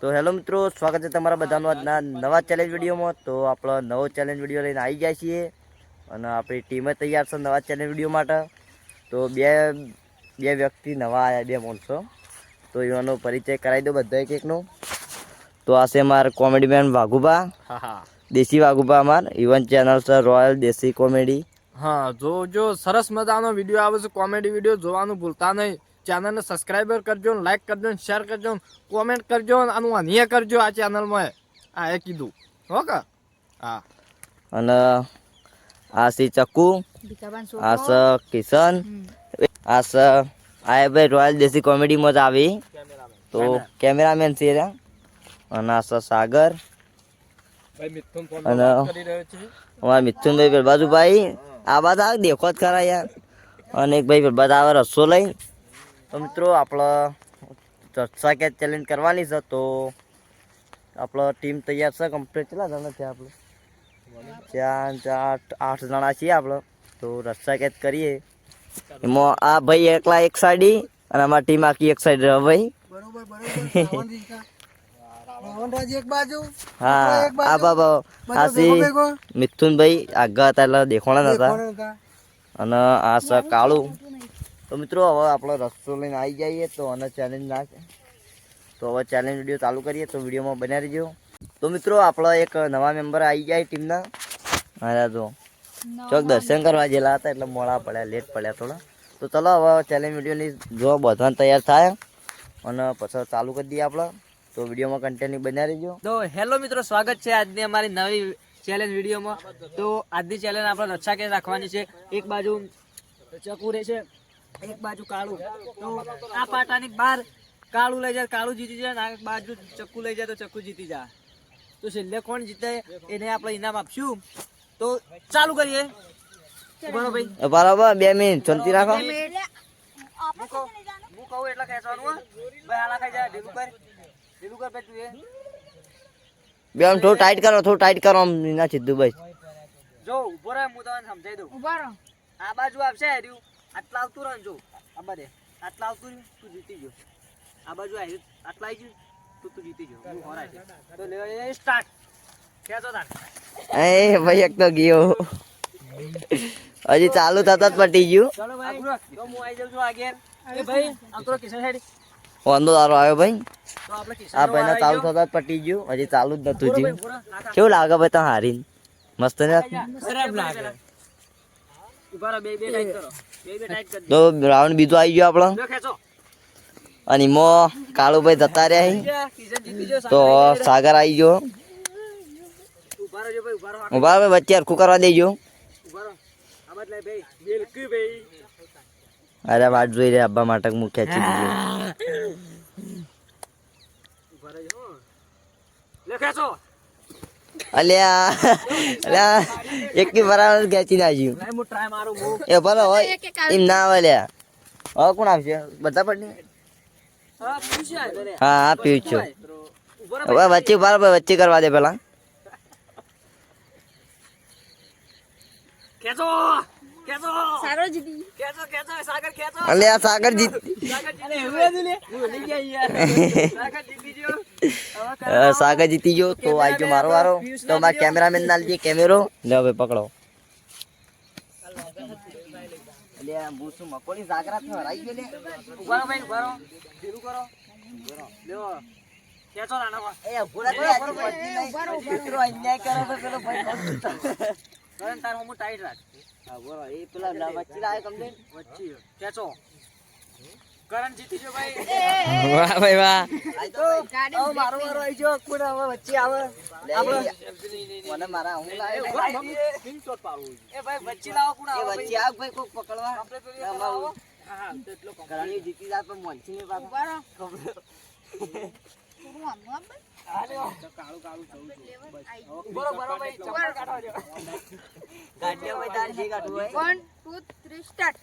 તો હેલો મિત્રો, સ્વાગત છે તમારા બધાનું આજના નવા ચેલેન્જ વિડીયોમાં। તો આપણો નવો ચેલેન્જ વિડીયો લઈને આવી જાય છીએ અને આપણી ટીમે તૈયાર છે નવા ચેલેન્જ વિડીયો માટે। તો બે વ્યક્તિ નવા આવ્યા, બે માણસો। તો એનો પરિચય કરાવી દો બધા એક એકનો। તો આ છે અમારા કોમેડી મેન વાઘુબા, દેશી વાઘુબા। અમાર ઇવન ચેનલ છે રોયલ દેશી કોમેડી। હા, જો સરસ મજાનો વિડીયો આવે છે, કોમેડી વિડીયો જોવાનું ભૂલતા નહીં। ચેનલને સબસ્ક્રાઈબર કરજો, લાઈક કરજો, શેર કરજો, કોમેન્ટ કરજો અને અન્ય કરજો આ ચેનલમાં। આ એ કીધું હો કે હા। અને આ છે ચક્કુ, આ છે કિશન, આ છે આ ભાઈ રોયલ દેશી કોમેડીમાં જ આવી તો કેમેરામેન છે। અને આ છે સાગર અને અમારા મિથુનભાઈ બાજુભાઈ। આ બાદ આવે દેખો જ ખરા યાર। અને એક ભાઈ બધા આવે રસ્સો લઈ। તો મિત્રો આપણે ચર્ચા કે ચેલેન્જ કરવાની છે। તો આપણો ટીમ તૈયાર છે કમ્પ્લીટ। કેટલા જણા છે આપણે? 8 જણા છીએ આપણે। તો રસ્સા કેચ કરીએ એમાં આ ભાઈ એકલા એક સાઈડ અને અમારી ટીમ આખી એક સાઈડ રહે ભાઈ। હા, આ બાબા આ મિથુનભાઈ આગળ હતા એટલે દેખવાના નતા। અને આ છે કાળું। તો મિત્રો હવે આપણે રસ્તો લઈને આવી જઈએ તો અને ચેલેન્જ ના તો હવે ચેલેન્જ વિડીયો ચાલુ કરીએ। તો વિડીયોમાં બન્યા રહીજો। તો મિત્રો આપણો એક નવા મેમ્બર આવી જાય ટીમના। હા તો ચોક દર્શન કરવા ગયેલા હતા એટલે મોડા પડ્યા, લેટ પડ્યા થોડા। તો ચલો હવે ચેલેન્જ વિડીયોની જો બધા તૈયાર થાય અને પછી ચાલુ કરી દઈએ આપણે। તો વિડીયોમાં કન્ટિન્યુ બન્યા રહીજો। તો હેલો મિત્રો, સ્વાગત છે આજની અમારી નવી ચેલેન્જ વિડીયોમાં। તો આજની ચેલેન્જ આપણે રચ્છા કે રાખવાની છે। એક બાજુ ચકુ રહેશે, એક બાજુ કાળું। તો આ પાટાની બહાર કાળું લઈ જાય, કાળું જીતી જાય, આ બાજુ ચક્કુ લઈ જાય તો ચક્કુ જીતી જાય। તો છેલ્લે કોણ જીતે એને આપણે ઇનામ આપશું। તો ચાલુ કરીએ। બરાબર, 2 મિનિટ શાંતિ રાખો। હું કહું એટલે ખેંચવાનું હો ભાઈ। હાલા ખાઈ જાય, ઢીલું કર ભાઈ તું એ। બે આમ થોડું ટાઈટ કરો આમ ના સીધું બસ। જો ઉભો રહે, હું તમને સમજાઈ દઉં। ઉભો રહો, આ બાજુ આવશે હર્યું, આટલા આવતું રહે જો આ બધે આટલા આવતું રહ્યું, તું જીતી ગયો। આ બાજુ આવ્યું, આટલા આવી ગયું તો તું જીતી ગયો, હું હરાય છે। તો લે સ્ટાર્ટ, ખેંચો તાર। એ ભાઈ એક તો ગયો, હજી ચાલુ થતા જ પટી ગયું। ચલો ભાઈ, તો હું આવી જાઉં છું આગળ। એ ભાઈ આમ તો કિશન સાઈડ વાંધો તારો આવ્યો ભાઈ। તો આપણે કિશન આ ભાઈ ચાલુ થતા જ પટી ગયું, હજી ચાલુ જ નતું થયું। કેવું લાગે ભાઈ તમે હારીને? મસ્ત ને? ખરાબ લાગે। ઉભા રહો, બે ટાઈટ કરો, બે ટાઈટ કરી તો રાઉન્ડ બીજો આવી ગયો આપણો। દો, ખેંચો। અને એમાં કાળુભાઈ જતા રહ્યા કિશન જીતી ગયો। તો સાગર આવી ગયો। ઉભા રહેજો ભાઈ, ઉભા રહો, ઉભા ભાઈ વચ્ચે હરખું કરવા દેજો। ઉભા રહો। આ બદલાય ભાઈ, બિલકુલ ભાઈ। અરે વાત જોઈ રે અબ્બા માટે હું ખેંચી દીધો। ઉભા રહેજો હો। લે ખેંચો। અલ્યા એકની બરાબર ખેંચી નાખ્યું। ભાઈ હું ટ્રાય મારું હું। એ ભલે હોય એમ ના આવે લ્યા। હવે કોણ આવશે? બધા પડી? હા પૂછ્યા ઘરે। હા હા પીવું છું। ઉભા રહો હવે વચ્ચે બરાબર વચ્ચે કરવા દે પેલા। ખેંચો ખેંચો। સાગર જીતી ગયો। ખેંચો સાગર ખેંચો। અલ્યા સાગર જીત સાગર જીતી ગયો। ભૂલી ગયા યાર। સાગર જીતી ગયો। હવે સાગર જીતી ગયો। તો આવી ગયો મારો વારો। તો મારા કેમેરામેન ના લીધે કેમેરો લે હવે પકડો। અલ્યા બુસુ મકોડી સાગર હાથ હરાઈ ગયો લે। ઉભા રહો ભાઈ, ઉભા રહો, ધીરું કરો। લ્યો ખેંચો નાના। એ ભૂરા મિત્રો અન્યાય કરે તો પેલો ભાઈ કરણ તાર હું ટાઈટ રાખ। હા બોલો એ પેલા વચ્ચે લાવે કમને વચ્ચે ખેંચો। કરણ જીતી ગયો ભાઈ। વાહ ભાઈ વાહ। હવે મારો વારો આવી ગયો। કોણ હવે વચ્ચે આવે? મને મારા હું લાવે એ ભાઈ વચ્ચે લાવો, કોણ એ આવે વચ્ચે આવ ભાઈ કોક પકડવા। હા તો એટલો કરણી જીતી જાય પણ મોંચી ને પાછો કાળું કાળું થવું જોઈએ। બરોબર ભાઈ, ચપ્પલ કાઢો જો। ગાડીઓ ભાઈ તાર જે કાઢવું હોય 1 2 3 સ્ટાર્ટ।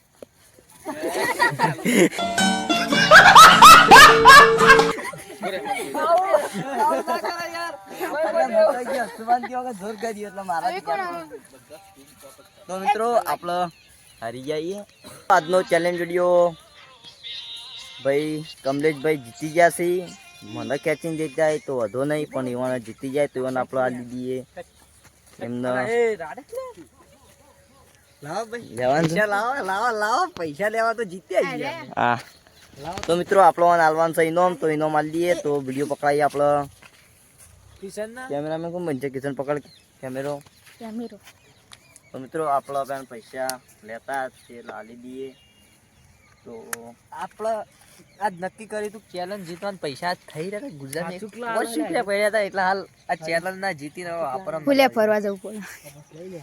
તો મિત્રો આપણે હારી જઈએ। આજનો ચેલેન્જ વિડીયો ભાઈ કમલેશભાઈ જીતી ગયા છે મને ખેંચીને જઈ જાય તો વધો નહીં, પણ ઈવાને જીતી જાય તો ઈવાને આપણે આ દીધીએ એમને લેવાનું હા. તો મિત્રો આપણો હાલવાનું છે ઇનામ, તો ઇનામ આલી દઈએ. તો વિડીયો પકડાઈએ આપણે. કેમેરામેન કોણ બનશે? કિશન પકડ કેમેરો. તો મિત્રો આપણો બેન પૈસા લેતા છે લાલી દઈએ. તો આપણે આજ નક્કી કર્યું તું ચેલેન્જ જીતવાના પૈસા થઈ રહ્યા ગુજરાત પડ્યા હતા, એટલે હાલ આ ચેલેન્જ ના જીતી રહ્યો આપણે ફૂલ્યા ફરવા જવું પડે.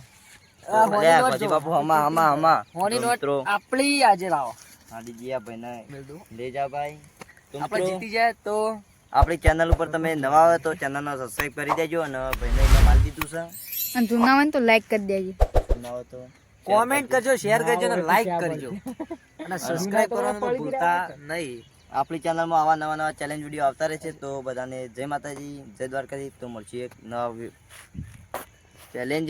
પછી બાપુ હમા હોની નોટ મિત્રો આપણી આજે લાવો આલી દઈએ આ ભાઈને લઈ જાઓ ભાઈ. તો આપણે મિત્રો જીતી જાય તો આપણી ચેનલ ઉપર તમે નવા આવે તો ચેનલને સબસ્ક્રાઇબ કરી દેજો. અને ભાઈને ઇનામ આલી દીધું છે. અને જૂના હોય ને તો લાઈક કરી દેજો. નવા આવે તો કોમેન્ટ કરજો, શેર કરજો અને લાઈક કરજો અને સબસ્ક્રાઇબ કરવાનું ભૂલતા નહીં. આપણી ચેનલમાં આવા નવા ચેલેન્જ વિડીયો આવતા રહે છે. તો બધાને જય માતાજી, જય દ્વારકાજી. તો મળશે એક નવા ચેલેન્જ.